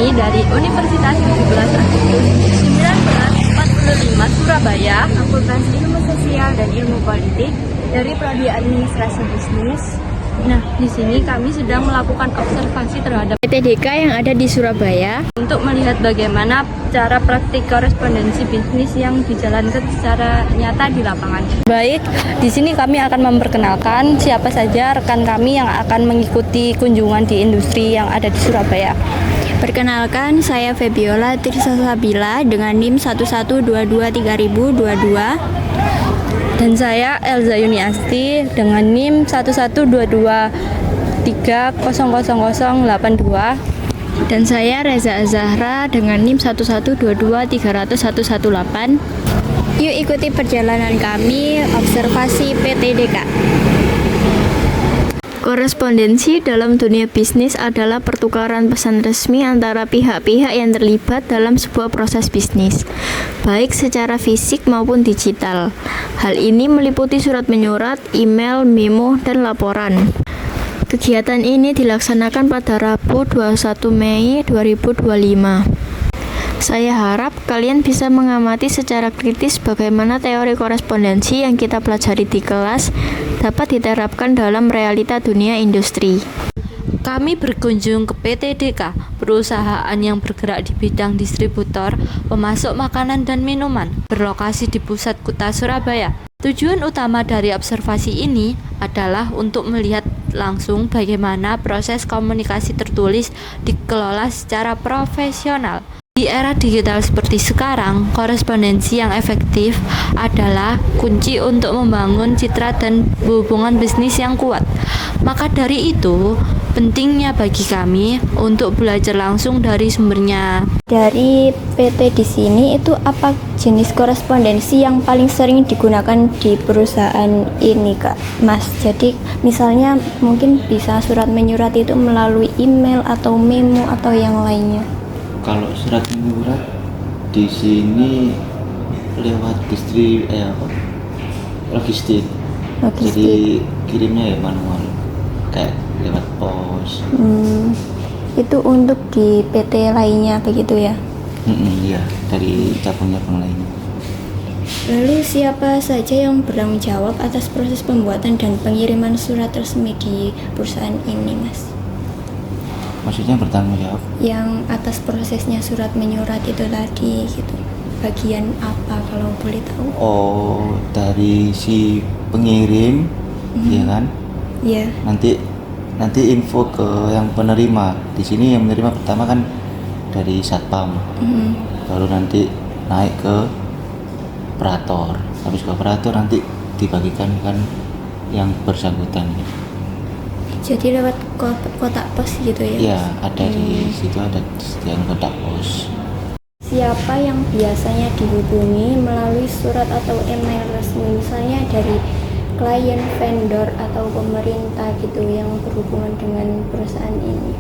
kami dari Universitas 17 Agustus 1945 Surabaya, Fakultas Ilmu Sosial dan Ilmu Politik dari Prodi Administrasi Bisnis. Nah, di sini kami sedang melakukan observasi terhadap PTDK yang ada di Surabaya untuk melihat bagaimana cara praktik korespondensi bisnis yang dijalankan secara nyata di lapangan. Baik, di sini kami akan memperkenalkan siapa saja rekan kami yang akan mengikuti kunjungan di industri yang ada di Surabaya. Perkenalkan, saya Febiola Trisasabila dengan NIM 11223022. Dan saya Elza Yuniasti dengan NIM 1122300082. Dan saya Reza Zahra dengan NIM 1122300118. Yuk ikuti perjalanan kami observasi PTDK. Korespondensi dalam dunia bisnis adalah pertukaran pesan resmi antara pihak-pihak yang terlibat dalam sebuah proses bisnis, baik secara fisik maupun digital. Hal ini meliputi surat menyurat, email, memo, dan laporan. Kegiatan ini dilaksanakan pada Rabu 21 Mei 2025. Saya harap kalian bisa mengamati secara kritis bagaimana teori korespondensi yang kita pelajari di kelas dapat diterapkan dalam realita dunia industri. Kami berkunjung ke PTDK, perusahaan yang bergerak di bidang distributor, pemasok makanan dan minuman, berlokasi di pusat kota Surabaya. Tujuan utama dari observasi ini adalah untuk melihat langsung bagaimana proses komunikasi tertulis dikelola secara profesional. Di era digital seperti sekarang, korespondensi yang efektif adalah kunci untuk membangun citra dan hubungan bisnis yang kuat. Maka dari itu, pentingnya bagi kami untuk belajar langsung dari sumbernya. Dari PT di sini itu apa jenis korespondensi yang paling sering digunakan di perusahaan ini, Kak? Mas, jadi misalnya mungkin bisa surat menyurat itu melalui email atau memo atau yang lainnya. Kalau surat menyurat di sini lewat logistik. Jadi kirimnya ya manual, kayak lewat pos. Itu untuk di PT lainnya begitu ya? Iya, dari cabang-cabang lainnya. Lalu siapa saja yang bertanggung jawab atas proses pembuatan dan pengiriman surat resmi di perusahaan ini, Mas? Maksudnya bertanggung jawab? Yang atas prosesnya surat menyurat itu tadi gitu. Bagian apa kalau boleh tahu? Oh, dari si pengirim, ya kan? Iya. Nanti info ke yang penerima. Di sini yang menerima pertama kan dari satpam. Baru nanti naik ke operator. Habis ke operator nanti dibagikan kan yang bersangkutan. Jadi lewat kotak pos gitu ya? Iya, ada di situ ada disediakan kotak pos. Siapa yang biasanya dihubungi melalui surat atau email resmi, misalnya dari klien, vendor, atau pemerintah gitu yang berhubungan dengan perusahaan ini?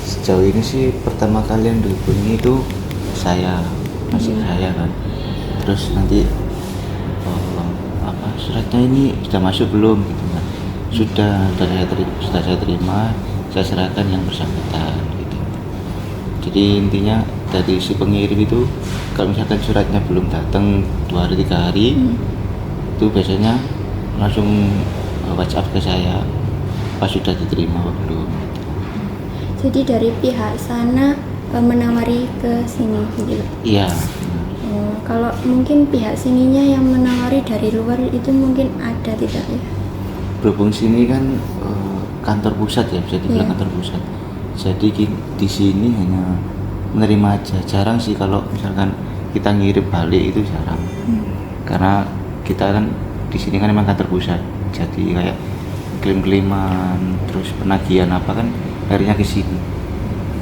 Sejauh ini sih pertama kali yang dihubungi itu saya, saya kan. Terus nanti suratnya ini sudah masuk belum gitu kan? Sudah saya terima, saya serahkan yang bersangkutan gitu. Jadi intinya dari si pengirim itu kalau misalkan suratnya belum datang 2 hari 3 hari, itu biasanya langsung WhatsApp ke saya pas sudah diterima atau belum. Jadi dari pihak sana menawari ke sini gitu? Iya. Kalau mungkin pihak sininya yang menawari dari luar itu mungkin ada tidak ya? Berhubung sini kan kantor pusat ya, bisa dibilang kantor pusat. Jadi di sini hanya menerima aja. Jarang sih kalau misalkan kita ngirim balik itu jarang. Karena kita kan di sini kan memang kantor pusat. Jadi kayak klaim-klaiman, terus penagihan apa kan akhirnya ke sini.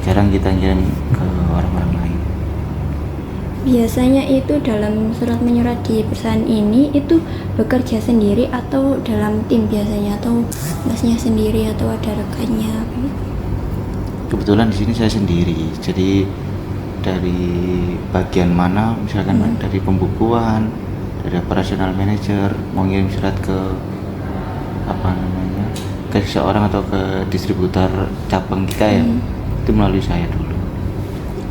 Jarang kita ngirim ke orang-orang lain. Biasanya itu dalam surat menyurat di perusahaan ini itu bekerja sendiri atau dalam tim biasanya, atau masnya sendiri atau ada rekannya? Kebetulan di sini saya sendiri. Jadi dari bagian mana, misalkan dari pembukuan, dari operational manager mau ngirim surat ke ke seseorang atau ke distributor cabang kita ya, itu melalui saya dulu.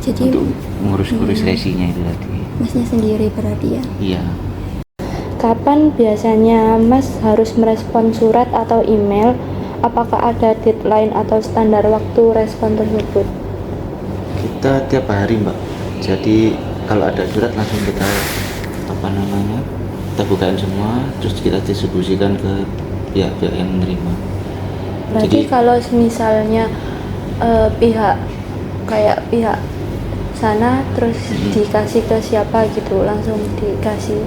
Jadi untuk mengurus-urus resinya itu tadi. Masnya sendiri berarti ya? Iya. Kapan biasanya Mas harus merespon surat atau email? Apakah ada deadline atau standar waktu respon tersebut? Kita tiap hari Mbak, jadi kalau ada surat langsung kita kita bukain semua, terus kita distribusikan ke pihak-pihak yang menerima. Berarti kalau misalnya pihak sana terus dikasih ke siapa gitu, langsung dikasih?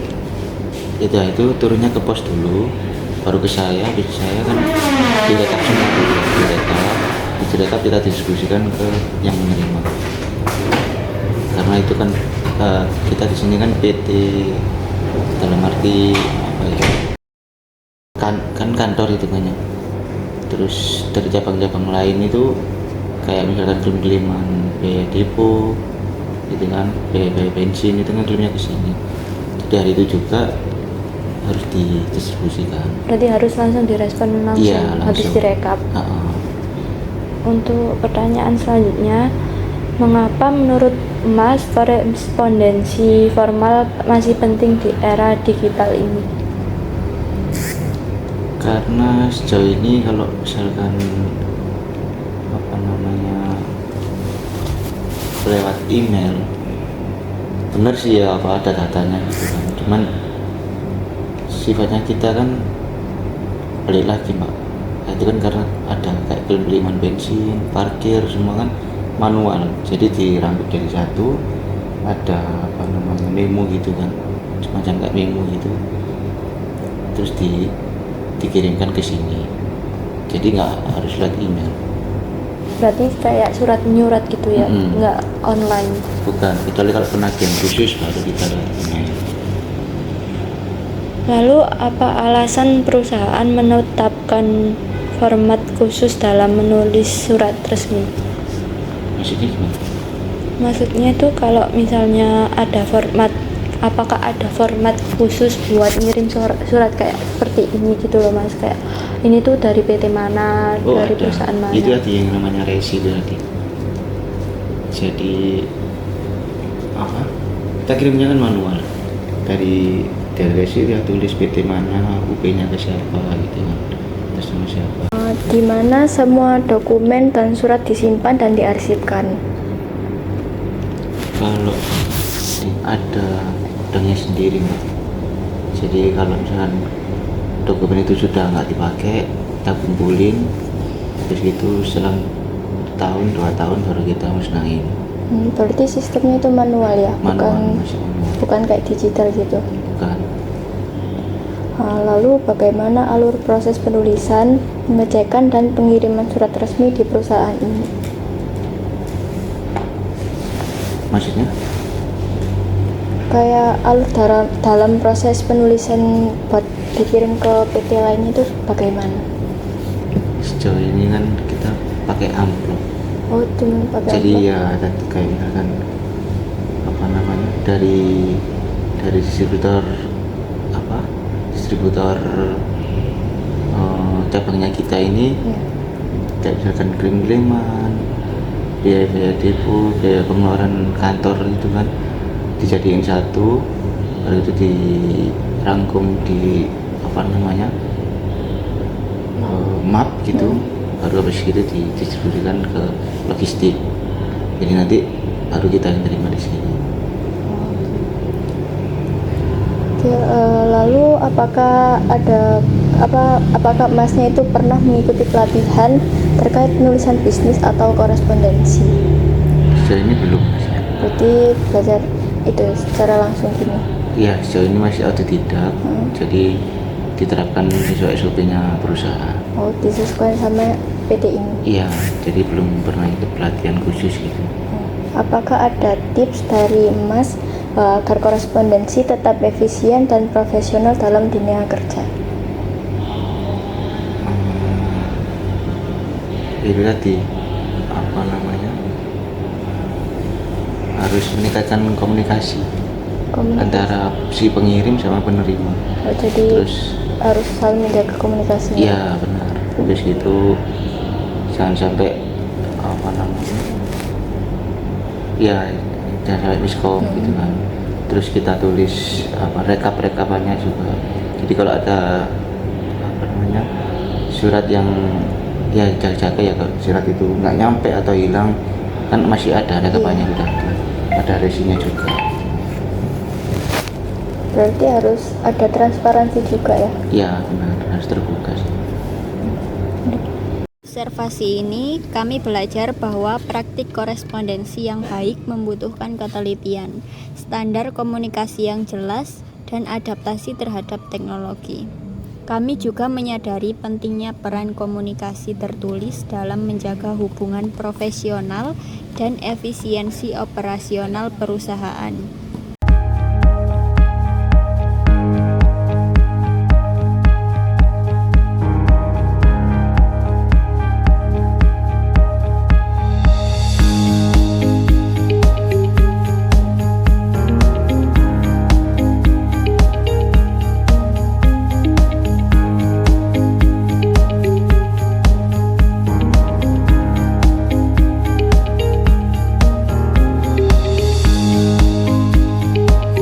Itu turunnya ke pos dulu, baru ke saya. Habis saya kan direkap semua dulu, direkap kita distribusikan ke yang menerima. Karena itu kan kita di sini kan PT, dalam arti apa ya, kan kantor itu banyak. Terus dari cabang-cabang lain itu kayak misalkan kirim-kiriman biaya depo gitu kan, biaya bensin itu kan kirimnya ke sini. Jadi hari itu juga harus didistribusikan. Berarti harus langsung direspon langsung, Iya, langsung. habis direkap. Untuk pertanyaan selanjutnya, mengapa menurut Mas korespondensi formal masih penting di era digital ini? Karena sejauh ini kalau misalkan lewat email, bener sih ya apa ada datanya gitu kan, cuman sifatnya kita kan balik lagi Mbak. Itu kan karena ada kayak pembelian bensin, parkir semua kan manual, jadi dirangkup jadi satu, ada memo gitu kan, semacam kayak memo gitu, terus dikirimkan ke sini, jadi nggak harus lewat email. Berarti kayak surat menyurat gitu ya, nggak online? Bukan, kecuali kalau penagihan khusus baru kita lewat email. Lalu apa alasan perusahaan menetapkan format khusus dalam menulis surat resmi? Maksudnya gimana? Maksudnya itu kalau misalnya ada format, apakah ada format khusus buat ngirim surat kayak seperti ini gitu loh Mas, kayak ini tuh dari PT mana, dari ada. perusahaan mana? Itu ada yang namanya resi itu tadi. Jadi kita kirimnya kan manual dari resi dia tulis PT mana, UP-nya ke siapa gitu kan, terus sama siapa. Di mana semua dokumen dan surat disimpan dan diarsipkan? Kalau ada gudangnya sendiri Mbak. Jadi kalau misalkan dokumen itu sudah nggak dipakai, kita kumpulin, terus itu selang tahun 2 tahun baru kita musnahin. Berarti sistemnya itu manual ya? Manual, masih manual. Bukan kayak digital gitu? Bukan. Lalu bagaimana alur proses penulisan, pengecekan, dan pengiriman surat resmi di perusahaan ini? Maksudnya? Kayak alur dalam proses penulisan buat dikirim ke PT lainnya itu bagaimana? Sejauh ini kan kita pakai amplop. Oh, cuma pakai Jadi amplop? ya tadi kayak misalkan dari distributor cabangnya kita ini, kayak misalkan kirim-kiriman, biaya depo, biaya pengeluaran kantor itu kan dijadiin satu, baru itu dirangkum di map gitu, baru habis itu didistribusikan ke logistik, jadi nanti baru kita yang terima di sini. Lalu apakah Masnya itu pernah mengikuti pelatihan terkait penulisan bisnis atau korespondensi? Sejauh ini belum. Berarti belajar itu secara langsung gini? Iya, sejauh ini masih otodidak, jadi diterapkan sesuai SOP-nya perusahaan. Oh, disesuaikan sama PT ini? Iya, jadi belum pernah ikut pelatihan khusus gitu. Apakah ada tips dari Mas agar korespondensi tetap efisien dan profesional dalam dunia kerja? Itu tadi harus meningkatkan komunikasi antara si pengirim sama penerima. Oh, jadi terus harus saling menjaga komunikasinya? Iya benar. Terus gitu jangan sampai ya jangan sampai miskom gitu kan. Terus kita tulis rekap-rekapannya juga. Jadi kalau ada surat yang ya jaga-jaga ya, kalau surat itu nggak nyampe atau hilang kan masih ada rekapannya juga, ada resinya juga. Berarti harus ada transparansi juga ya? Ya benar, harus terbuka sih. Observasi ini kami belajar bahwa praktik korespondensi yang baik membutuhkan ketelitian, standar komunikasi yang jelas, dan adaptasi terhadap teknologi. Kami juga menyadari pentingnya peran komunikasi tertulis dalam menjaga hubungan profesional dan efisiensi operasional perusahaan.